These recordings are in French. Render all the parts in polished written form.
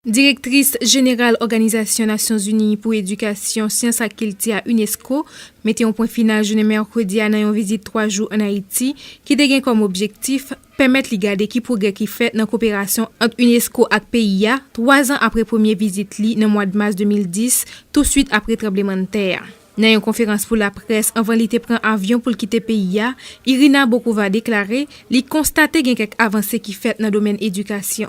Directrice générale Organisation Nations Unies pour Éducation, Sciences et Culture à UNESCO, mettait un point final jeudi mercredi à une visite 3 jours en Haïti, qui a comme objectif permettre de garder qui progrès qui fait dans la coopération entre UNESCO et PIA 3 ans après première visite li dans le mois de mars 2010, tout de suite après le tremblement de terre. Dans une conférence pour la presse, avant de prendre avion pour quitter PIA, Irina Bokova a déclaré qu'il constatait quelques avancées qui fait dans le domaine éducation.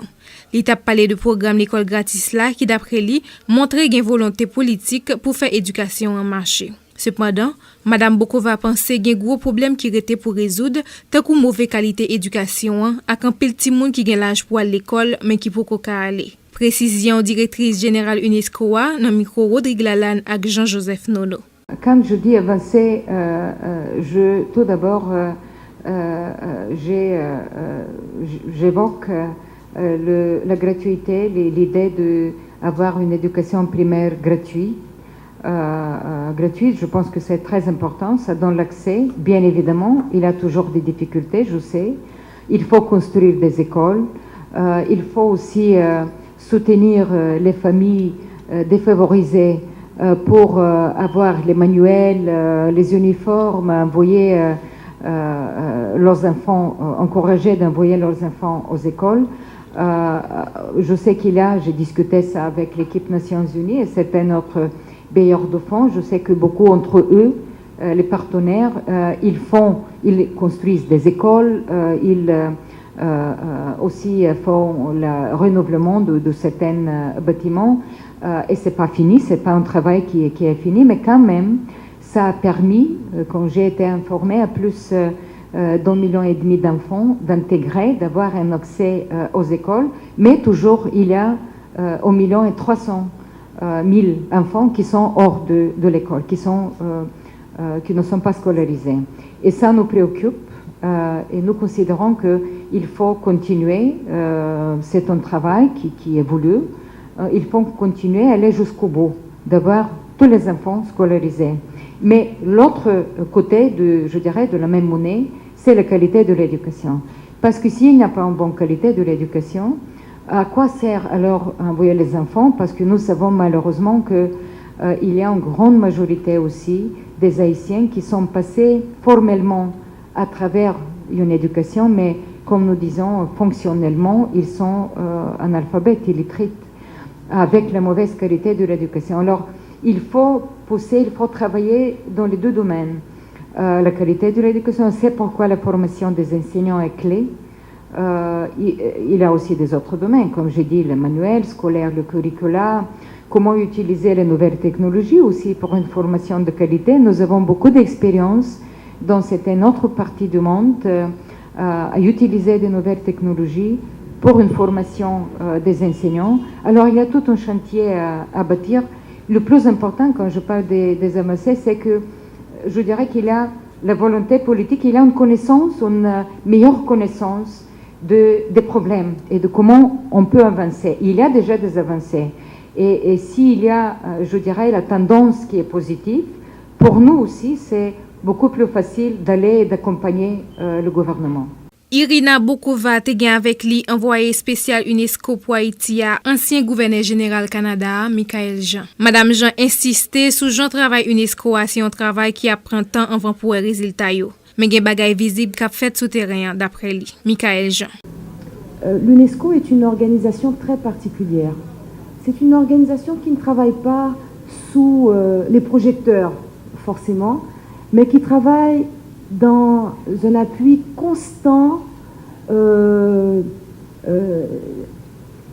Il a parlé de programme l'école gratis là qui d'après lui montrait une volonté politique pour faire éducation en marché. Cependant, Madame Bokova a pensé qu'il y a un gros problème qui était pour résoudre, tant que mauvaise qualité éducation avec un petit monde qui a l'âge pour aller à l'école mais qui peut pas aller. Précision directrice générale UNESCO dans le micro Rodrigue Lalanne avec Jean-Joseph Nono. Quand je dis avancer, tout d'abord, j'évoque la gratuité, l'idée d'avoir une éducation primaire gratuite. Je pense que c'est très important, ça donne l'accès. Bien évidemment, il y a toujours des difficultés, je sais. Il faut construire des écoles. Il faut aussi soutenir les familles défavorisées pour avoir les manuels, les uniformes, envoyer leurs enfants, encourager d'envoyer leurs enfants aux écoles. Je sais j'ai discuté ça avec l'équipe Nations Unies et c'était notre bailleur de fonds. Je sais que beaucoup entre eux, les partenaires, ils construisent des écoles, ils aussi font le renouvellement de certains bâtiments. Et c'est pas fini, c'est pas un travail qui est fini, mais quand même, ça a permis, quand j'ai été informée, à plus d'1,5 million d'enfants d'intégrer, d'avoir un accès aux écoles, mais toujours il y a 1,3 million enfants qui sont hors de l'école, qui ne sont pas scolarisés. Et ça nous préoccupe et nous considérons qu'il faut continuer, c'est un travail qui évolue. Il faut continuer à aller jusqu'au bout, d'avoir tous les enfants scolarisés. Mais l'autre côté, de la même monnaie, c'est la qualité de l'éducation. Parce que s'il n'y a pas une bonne qualité de l'éducation, à quoi sert alors envoyer les enfants? Parce que nous savons malheureusement qu'il y a une grande majorité aussi des Haïtiens qui sont passés formellement à travers une éducation, mais comme nous disons, fonctionnellement, ils sont analphabètes, illettrés, avec la mauvaise qualité de l'éducation. Alors, il faut travailler dans les deux domaines. La qualité de l'éducation, c'est pourquoi la formation des enseignants est clé. Il y a aussi des autres domaines, comme j'ai dit, le manuel scolaire, le curricula, comment utiliser les nouvelles technologies aussi pour une formation de qualité. Nous avons beaucoup d'expérience dans une autre partie du monde à utiliser de nouvelles technologies pour une formation des enseignants. Alors, il y a tout un chantier à bâtir. Le plus important, quand je parle des avancées, c'est que je dirais qu'il y a la volonté politique, il y a une meilleure connaissance des problèmes et de comment on peut avancer. Il y a déjà des avancées. Et s'il y a, je dirais, la tendance qui est positive, pour nous aussi, c'est beaucoup plus facile d'aller et d'accompagner le gouvernement. Irina Bokova a gagné avec lui envoyé spécial UNESCO pour Haïti à ancien gouverneur général Canada, Michael Jean. Madame Jean insistait sur Jean travail UNESCO à un travail qui prend temps avant pour les résultats. Mais il y a des bagages visibles qui fait sous terrain d'après lui. Michael Jean. L'UNESCO est une organisation très particulière. C'est une organisation qui ne travaille pas sous les projecteurs, forcément, mais qui travaille dans un appui constant,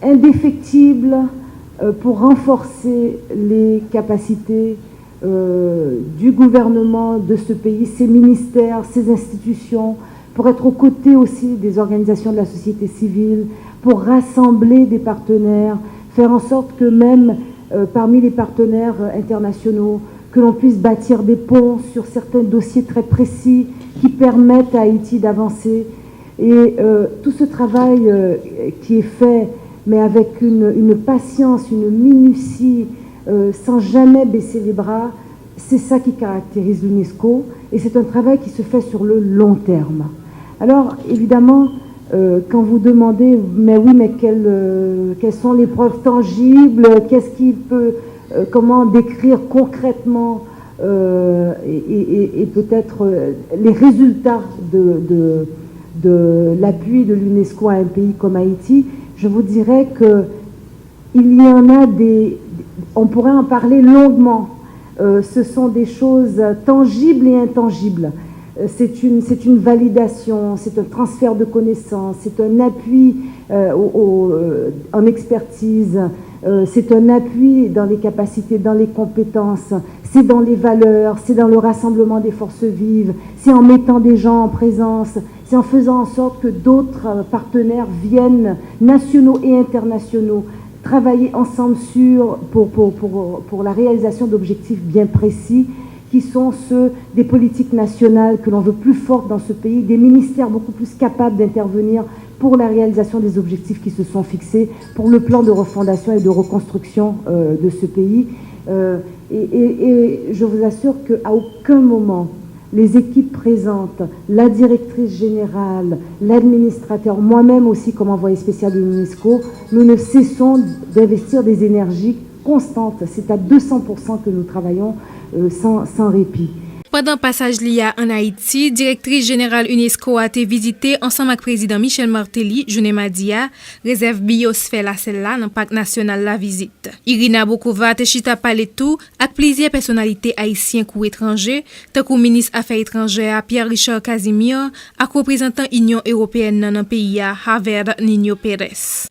indéfectible, pour renforcer les capacités du gouvernement de ce pays, ses ministères, ses institutions, pour être aux côtés aussi des organisations de la société civile, pour rassembler des partenaires, faire en sorte que même parmi les partenaires internationaux, que l'on puisse bâtir des ponts sur certains dossiers très précis qui permettent à Haïti d'avancer. Et tout ce travail qui est fait, mais avec une patience, une minutie, sans jamais baisser les bras, c'est ça qui caractérise l'UNESCO. Et c'est un travail qui se fait sur le long terme. Alors, évidemment, quand vous demandez, mais oui, mais quelles sont les preuves tangibles, qu'est-ce qui peut, comment décrire concrètement et peut-être les résultats de l'appui de l'UNESCO à un pays comme Haïti, je vous dirais que il y en a on pourrait en parler longuement. Ce sont des choses tangibles et intangibles. C'est une validation, c'est un transfert de connaissances, c'est un appui en expertise, c'est un appui dans les capacités, dans les compétences, c'est dans les valeurs, c'est dans le rassemblement des forces vives, c'est en mettant des gens en présence, c'est en faisant en sorte que d'autres partenaires viennent, nationaux et internationaux, travailler ensemble pour la réalisation d'objectifs bien précis, qui sont ceux des politiques nationales que l'on veut plus fortes dans ce pays, des ministères beaucoup plus capables d'intervenir pour la réalisation des objectifs qui se sont fixés, pour le plan de refondation et de reconstruction de ce pays. Et je vous assure qu'à aucun moment, les équipes présentes, la directrice générale, l'administrateur, moi-même aussi comme envoyé spécial de l'UNESCO, nous ne cessons d'investir des énergies constantes. C'est à 200% que nous travaillons sans répit. Pendant passage liya en Haïti, directrice générale UNESCO a été visitée ensemble avec président Michel Martelly, journée Madia, réserve biosphère la celle-là dans parc national la visite. Irina Bokova te chita parler tout avec plusieurs personnalités haïtiennes ou étrangers, tant que ministre Affaires étrangères Pierre-Richard Casimir, avec représentant Union européenne dans le pays Javier Nino Pérez.